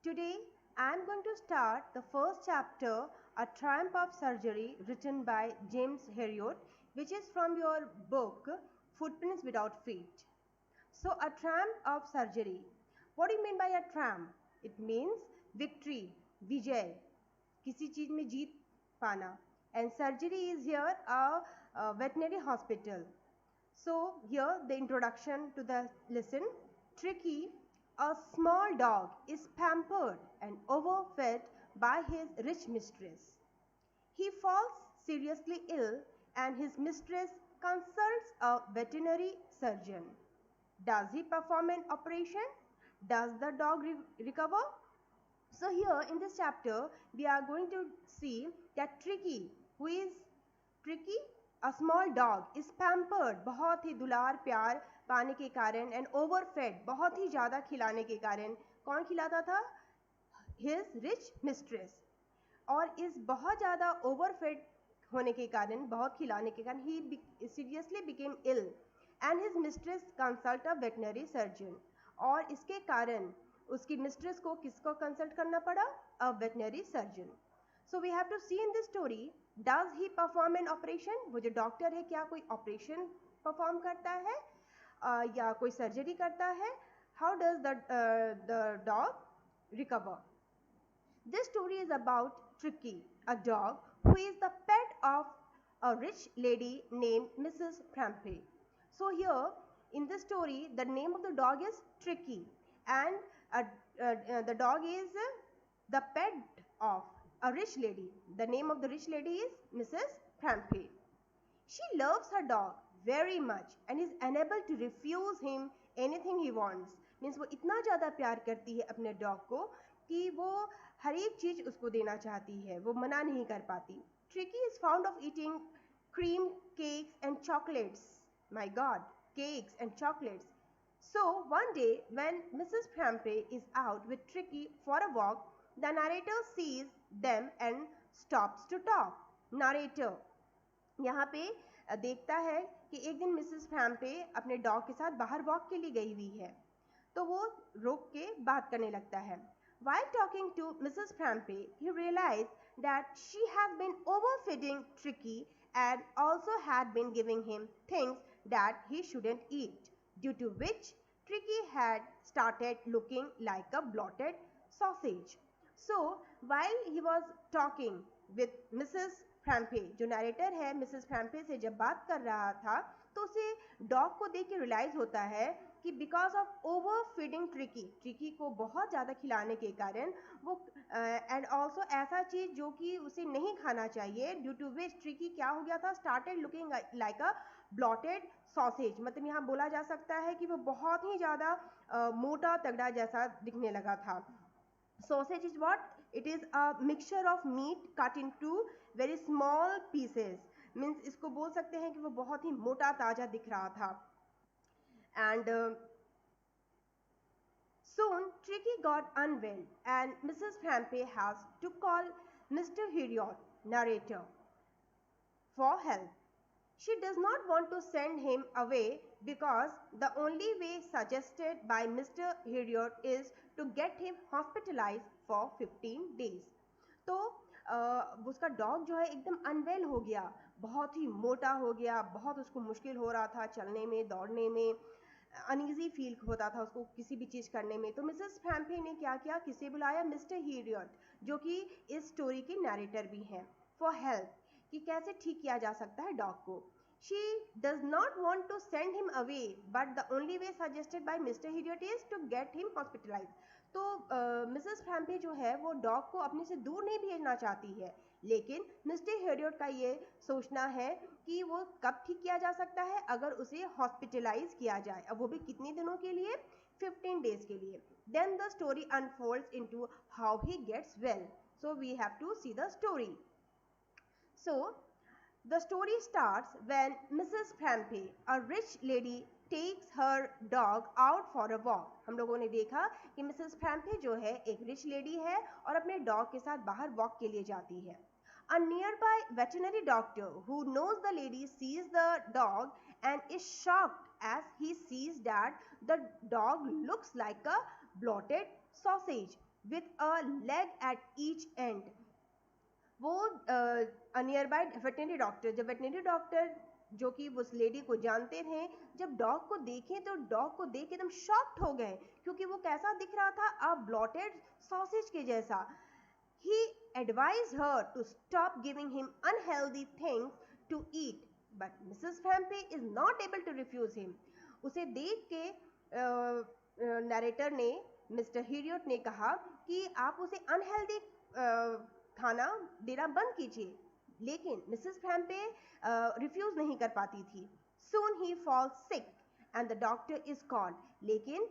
Today I am going to start the first chapter, A Triumph of Surgery, written by James Herriot, which is from your book Footprints Without Feet. So, a triumph of surgery. What do you mean by a triumph? It means victory, vijay, किसी चीज में जीत पाना. And surgery is here a veterinary hospital. So here the introduction to the lesson. Tricky, a small dog, is pampered and overfed by his rich mistress. He falls seriously ill and his mistress consults a veterinary surgeon. Does he perform an operation? Does the dog recover? So here in this chapter we are going to see that Tricky, who is Tricky, a small dog, is pampered, बहुत ही दुलार प्यार पाने के कारण, and overfed, बहुत ही ज़्यादा खिलाने के कारण. कौन खिलाता था? His rich mistress. और इस बहुत ज़्यादा overfed होने के कारण, बहुत खिलाने के कारण, he seriously became ill and his mistress consult a veterinary surgeon. और इसके कारण उसकी मिस्ट्रेस को किसको कंसल्ट करना पड़ा? A veterinary surgeon. So we have to see in this story, does he perform an operation? वो जो डॉक्टर है क्या कोई ऑपरेशन परफॉर्म करता है या कोई सर्जरी करता है? How does the dog recover? This story is about Tricky, a dog who is the pet of a rich lady named Mrs. Prampe. So here in this story, the name of the dog is Tricky, and the dog is the pet of a rich lady. The name of the rich lady is Mrs. Prampe. She loves her dog very much and is unable to refuse him anything he wants. Means वो इतना ज़्यादा प्यार करती है अपने dog को कि वो हर एक चीज़ उसको देना चाहती है, वो मना नहीं कर पाती. Tricky is fond of eating cream, cakes and chocolates. My God, cakes and chocolates. So one day when Mrs. Prampe is out with Tricky for a walk, the narrator sees them and stops to talk. Narrator यहाँ पे देखता है कि एक दिन Mrs फ्रैम्पे अपने dog के साथ बाहर वॉक के लिए गई हुई है, तो वो रोक के बात करने लगता है. While talking to Mrs. Prampe, he realized that she has been overfeeding Tricky and also had been giving him things that he shouldn't eat, due to which Tricky had started looking like a bloated sausage. So, while he was talking with Mrs. Prampe, जो narrator है Mrs फ्रैम्पे से जब बात कर रहा था, तो उसे डॉग को देख के रियलाइज होता है कि because of over feeding tricky को बहुत ज़्यादा खिलाने के कारण वो एंड ऑल्सो ऐसा चीज़ जो कि उसे नहीं खाना चाहिए, ड्यू टू विच ट्रिकी क्या हो गया था? स्टार्टेड लुकिंग लाइक अ ब्लॉटेड सॉसेज. मतलब यहाँ बोला जा सकता है कि वो बहुत ही ज़्यादा मोटा तगड़ा जैसा दिखने लगा था. Sausage is what? It is a mixture of meat cut into very small pieces. Means इसको बोल सकते हैं कि वो बहुत ही मोटा ताजा दिख रहा था. And soon Tricky got unwell and Mrs. Prampe has to call Mr. Herriot, narrator, for help. She does not want to send him away because the only way suggested by Mr. Herriot is to get him hospitalized for 15 days. तो उसका dog जो है एकदम unwell हो गया, बहुत ही मोटा हो गया, बहुत उसको मुश्किल हो रहा था चलने में, दौड़ने में, अनईजी फील होता था उसको किसी भी चीज़ करने में. तो मिसेस फ्रैम्पे ने क्या किया? किसे बुलाया? मिस्टर हीरियट, जो कि इस स्टोरी के नरेटर भी हैं, फॉर हेल्प, कि कैसे ठीक किया जा सकता है डॉग को. She does not want to send him away, but the only way suggested by Mr. Herriot is to get him hospitalized. तो मिसेस फ्रैम्पे जो है वो डॉग को अपने से दूर नहीं भेजना चाहती है, लेकिन मिस्टर हेरियट का ये सोचना है कि वो कब ठीक किया जा सकता है? अगर उसे हॉस्पिटलाइज किया जाए. अब वो भी कितने दिनों के लिए? 15 डेज के लिए. Then the story unfolds into how he gets well. So we have to see the story. So the story starts when Mrs. Prampe, a rich lady, takes her dog out for a walk. हम लोगों ने देखा कि Mrs Pumphrey जो है एक rich lady है और अपने डॉग के साथ बाहर वॉक के लिए जाती है. A nearby veterinary doctor who knows the lady sees the dog and is shocked as he sees that the dog looks like a bloated sausage. with a leg at each end. वो near by veterinary doctor, जब veterinary doctor जो कि उस lady को जानते थे, जब dog को देखें तो डॉग को देख के एकदम शॉक्ड हो गए, क्योंकि वो कैसा दिख रहा था, अ ब्लॉटेड सॉसेज के जैसा. He advised her to stop giving him unhealthy things to eat, but Mrs. Fampe is not able to refuse him. उसे देख के नरेटर ने, मिस्टर हिरियट ने कहा कि आप उसे अनहेल्दी खाना देना बंद कीजिए, लेकिन मिसेस फैम्पे रिफ्यूज नहीं कर पाती थी. Soon he falls sick and the doctor is called. लेकिन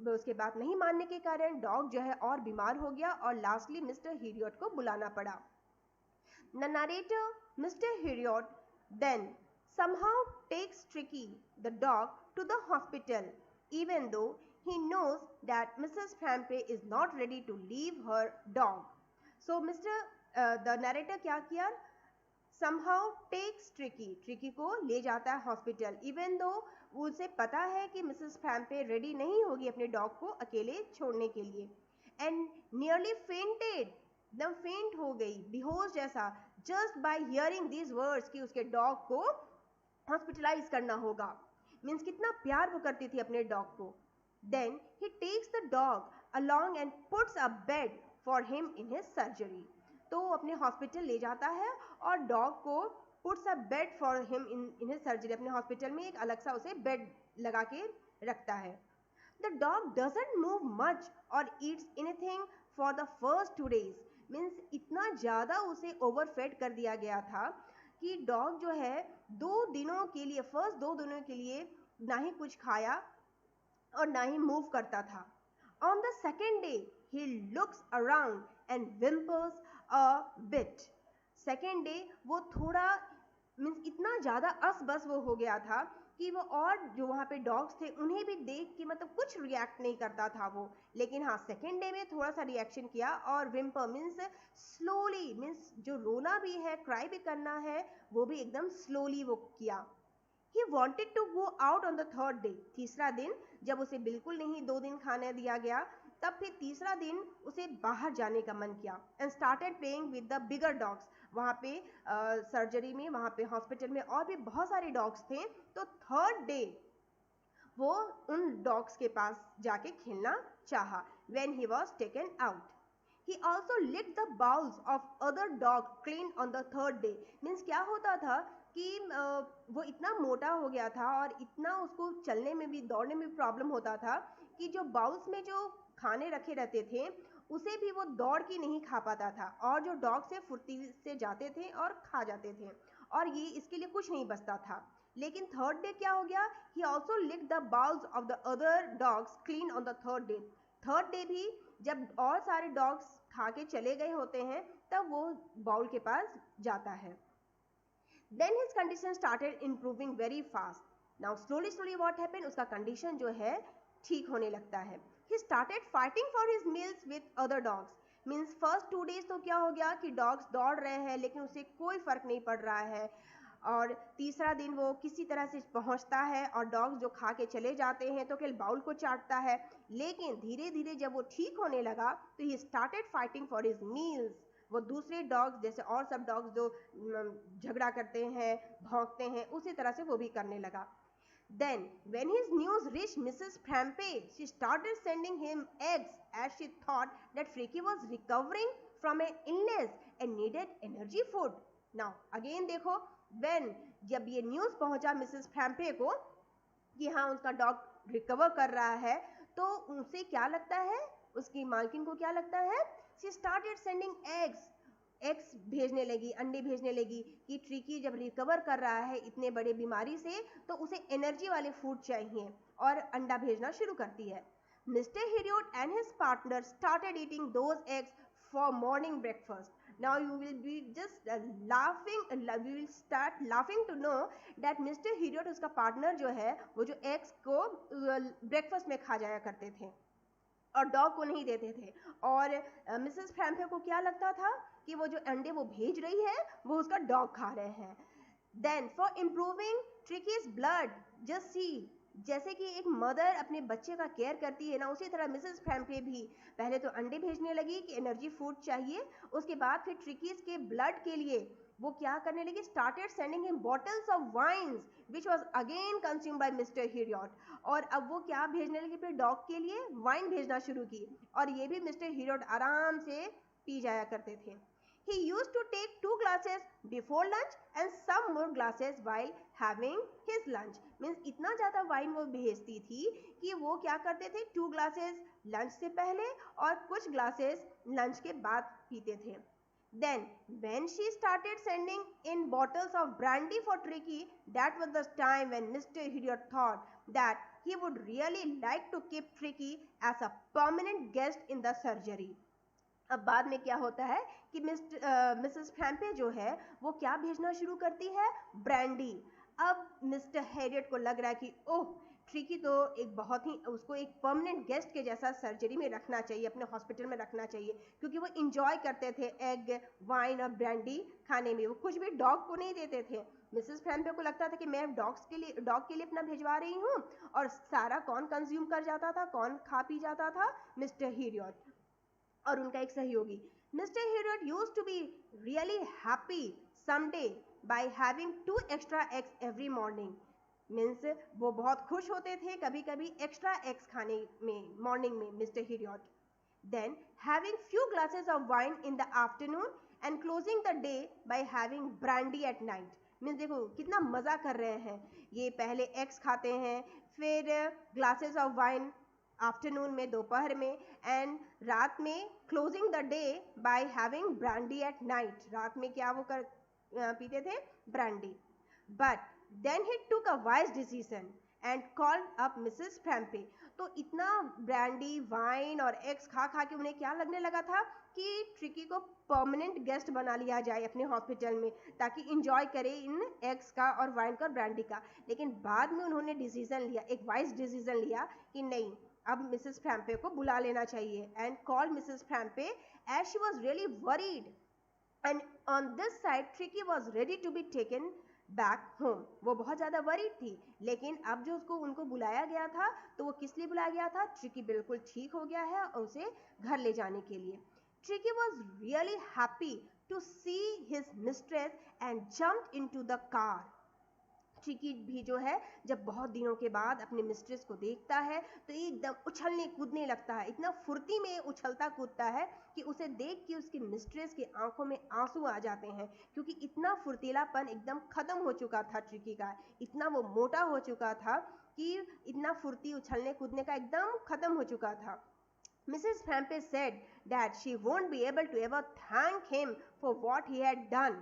उसके बाद नहीं मानने के कारण डॉग जो है और बीमार हो गया और लास्टली मिस्टर हिरियट को बुलाना पड़ा. The narrator, Mr. Hiryot, then somehow takes Tricky, the dog, to the hospital, even though he knows that Mrs. Fampe is not ready to leave her dog. So the narrator क्या किया, somehow takes Tricky को ले जाता है hospital, even though उसे पता है कि मिसेस फैम्पे रेडी नहीं होगी अपने डॉग को अकेले छोड़ने के लिए. एंड नियरली फेंटेड, एकदम फेंट हो गई, बेहोश जैसा, just by hearing these words कि उसके डॉग को हॉस्पिटलाइज करना होगा. मीन्स कितना प्यार वो करती थी अपने डॉग को. Then he takes the dog along and puts a bed for him in his surgery. तो वो अपने हॉस्पिटल ले जाता है और डॉग को puts a bed for him in his surgery, अपने हॉस्पिटल में एक अलग सा उसे बेड लगा के रखता है. The dog doesn't move much और eats anything for the first 2 days. Means इतना ज़्यादा उसे ओवरफेड कर दिया गया था कि डॉग जो है 2 दिनों के लिए, फर्स्ट 2 दिनों के लिए ना ही कुछ खाया और ना ही मूव करता था. On the second day he looks around and whimpers a bit. Second day वो थोड़ा, मीन्स इतना ज़्यादा असबस वो हो गया था कि वो और जो वहाँ पे डॉग्स थे उन्हें भी देख के मतलब कुछ रिएक्ट नहीं करता था वो. लेकिन हाँ, सेकेंड डे में थोड़ा सा रिएक्शन किया और विम्पर मीन्स स्लोली, मीन्स जो रोना भी है, क्राई भी करना है, वो भी एकदम स्लोली वो किया. He wanted to go out on the third day. तीसरा दिन जब उसे बिल्कुल नहीं 2 दिन खाने दिया गया, तब फिर तीसरा दिन उसे बाहर जाने का मन किया. And started playing with the bigger dogs. वहाँ पे सर्जरी में, वहाँ पे हॉस्पिटल में और भी बहुत सारे डॉग्स थे. तो थर्ड डे वो उन डॉग्स के पास जाके खेलना चाहा. When he was taken out, he also licked the bowels of other dog clean on the third day. Means क्या होता था कि वो इतना मोटा हो गया था और इतना उसको चलने में भी, दौड़ने में भी प्रॉब्लम होता था कि जो बाउल्स में जो खाने रखे रहते थे उसे भी वो दौड़ के नहीं खा पाता था, और जो डॉग से फुर्ती से जाते थे और खा जाते थे, और ये इसके लिए कुछ नहीं बचता था. लेकिन थर्ड डे क्या हो गया, he also lick the bowls of the other dogs clean on the third day. Third day भी जब और सारे डॉग्स खा के चले गए होते हैं तब वो बाउल के पास जाता है. Then his condition started improving very fast. Now slowly what happened, उसका condition जो है ठीक होने लगता है. He started fighting for his meals with other dogs. Means first 2 days तो क्या हो गया कि dogs दौड़ रहे हैं लेकिन उसे कोई फर्क नहीं पड़ रहा है, और तीसरा दिन वो किसी तरह से पहुंचता है और डॉग्स जो खा के चले जाते हैं तो केवल बाउल को चाटता है. लेकिन धीरे धीरे जब वो ठीक होने लगा तो he started fighting for his meals. वो दूसरे डॉग्स जैसे और सब डॉग्स जो झगड़ा करते हैं, भौंकते हैं, उसी तरह से वो भी करने लगा. Then when his news reached Mrs. Frampe, she started sending him eggs as she thought that Freaky was recovering from an illness and needed energy food. Now again देखो, when जब ये न्यूज़ पहुंचा मिसेस फ्रैम्पे को कि हाँ उसका dog recover कर रहा है, तो उसे क्या लगता है, उसकी मालकिन को क्या लगता है, she started sending एग्स भेजने लगी, अंडे भेजने लगी कि ट्रिकी जब रिकवर कर रहा है इतने बड़े बीमारी से तो उसे एनर्जी वाले फूड चाहिए, और अंडा भेजना शुरू करती है. Mister Herriot and his partner started eating those eggs for morning breakfast. Now you will be just laughing, we will start laughing to know that Mr. Hiryot, उसका पार्टनर जो है, वो जो एग्स को ब्रेकफास्ट में खा जाया करते थे और डॉग को नहीं देते थे. और मिसेस फ्रैम्पे को क्या लगता था कि वो जो अंडे वो भेज रही है वो उसका डॉग खा रहे हैं. Then for improving Tricki's blood, just see जैसे कि एक मदर अपने बच्चे का केयर करती है ना, उसी तरह मिसेस फ्रैम्पे भी पहले तो अंडे भेजने लगी कि एनर्जी फूड चाहिए, उसके बाद फिर ट्रिकीज के ब्लड के लिए वो क्या करने लगी, started sending him bottles of wines which was again consumed by mister Herriot. और अब वो क्या भेजने लगी फिर डॉग के लिए, वाइन भेजना शुरू की, और ये भी मिस्टर हिरियट आराम से पी जाया करते थे। He used to take 2 glasses before lunch and some more glasses while having his lunch. Means इतना ज़्यादा वाइन वो भेजती थी कि वो क्या करते थे, 2 glasses लंच से पहले और कुछ ग्लासेस लंच के बाद पीते थे। Then when she started sending in bottles of brandy for Tricky, that was the time when Mr. Hiryot thought that he would really like to keep Tricky as a permanent guest in the surgery. अब बाद में क्या होता है कि Mrs Pumphrey जो है वो क्या भेजना शुरू करती है, ब्रांडी। अब मिस्टर हैरियट को लग रहा है कि ओह, ट्रिकी तो एक बहुत ही, उसको एक परमानेंट गेस्ट के जैसा सर्जरी में रखना चाहिए, अपने हॉस्पिटल में रखना चाहिए, क्योंकि वो इंजॉय करते थे एग, वाइन और ब्रांडी खाने में, वो कुछ भी डॉग को नहीं देते थे। मिसेस फ्रैम्पे को लगता था कि मैं डॉग के लिए अपना भिजवा रही हूँ, और सारा कौन कंज्यूम कर जाता था, कौन खा पी जाता था, मिस्टर हैरियट और उनका एक सहयोगी। Mister Herriot used to be really happy some day हैविंग 2 extra eggs every morning. Means वो बहुत खुश होते थे कभी कभी एक्स्ट्रा एग्स खाने में मॉर्निंग में, mister Herriot. Then having few glasses of wine in the afternoon and closing the day by having brandy at night. Means देखो कितना मजा कर रहे हैं, ये पहले एग्स खाते हैं, फिर ग्लासेस ऑफ वाइन आफ्टरनून में, दोपहर में, एंड रात में closing the day by having brandy at night. रात में क्या वो पीते थे, brandy. But then he took a wise decision and called up missus Frampy. तो इतना ब्रांडी, वाइन और एग्स खा खा के उन्हें क्या लगने लगा था कि ट्रिकी को परमानेंट गेस्ट बना लिया जाए अपने हॉस्पिटल में, ताकि इंजॉय करे इन एग्स का और वाइन का और ब्रांडी का। लेकिन बाद में उन्होंने डिसीजन लिया, एक वाइज डिसीजन लिया कि नहीं, अब मिसेस फ्रैम्पे को बुला लेना चाहिए, and call Mrs Pumphrey as she was really worried, and on this side Tricki was ready to be taken back home. वो बहुत ज़्यादा वरीड थी, लेकिन अब जो उनको बुलाया गया था, तो वो किस लिए बुलाया गया था, ट्रिकी बिल्कुल ठीक हो गया है और उसे घर ले जाने के लिए। Tricki was really happy to see his mistress and jumped into the car. Tricki भी जो है जब बहुत दिनों के बाद अपने मिस्ट्रेस को देखता है तो एकदम उछलने कूदने लगता है, इतना फुर्ती में उछलता कूदता है कि उसे देख के उसकी मिस्ट्रेस की आंखों में आंसू आ जाते हैं, क्योंकि इतना फुर्तीलापन एकदम खत्म हो चुका था ट्रिकी का, इतना वो मोटा हो चुका था कि इतना फुर्ती उछलने कूदने का एकदम खत्म हो चुका था। Mrs. Frampe said that she won't be able to ever thank him for what he had done.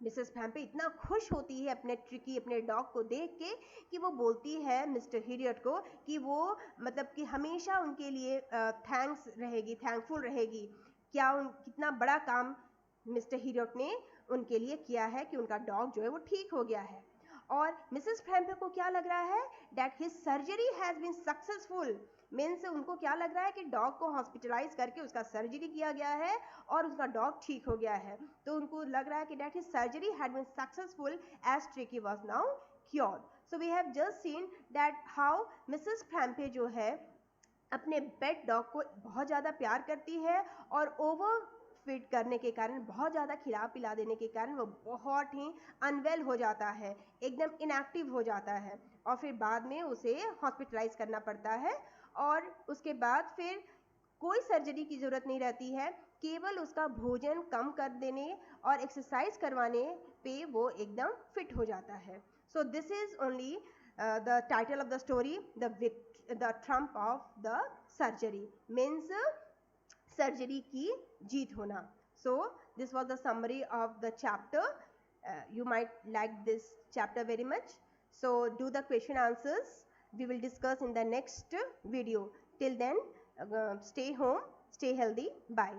Mrs Pumphrey इतना खुश होती है अपने ट्रिकी, अपने डॉग को देख के, कि वो बोलती है मिस्टर हिरियट को कि वो मतलब कि हमेशा उनके लिए थैंक्स रहेगी, थैंकफुल रहेगी। क्या कितना बड़ा काम मिस्टर हिरियट ने उनके लिए किया है कि उनका डॉग जो है वो ठीक हो गया है। और मिसेस फ्रैम्पे को क्या लग रहा है, that his surgery has been successful. Means उनको क्या लग रहा है कि डॉग को हॉस्पिटलाइज करके उसका सर्जरी किया गया है और उसका डॉग ठीक हो गया है, तो उनको लग रहा है कि that his surgery had been successful as Tricki was now cured. So we have just seen that how Mrs Pumphrey जो है अपने पेट डॉग को बहुत ज़्यादा प्यार करती है, और ओवर फीड करने के कारण, बहुत ज़्यादा खिला पिला देने के कारण वो बहुत ही अनवेल हो जाता है, एकदम इनएक्टिव हो जाता है, और फिर बाद में उसे हॉस्पिटलाइज करना पड़ता है, और उसके बाद फिर कोई सर्जरी की ज़रूरत नहीं रहती है, केवल उसका भोजन कम कर देने और एक्सरसाइज करवाने पे वो एकदम फिट हो जाता है। So this is only the title of the story, the Trump of the surgery, means surgery की जीत होना। So this was the summary of the chapter. You might like this chapter very much. So do the question answers. We will discuss in the next video. Till then, stay home, stay healthy. Bye.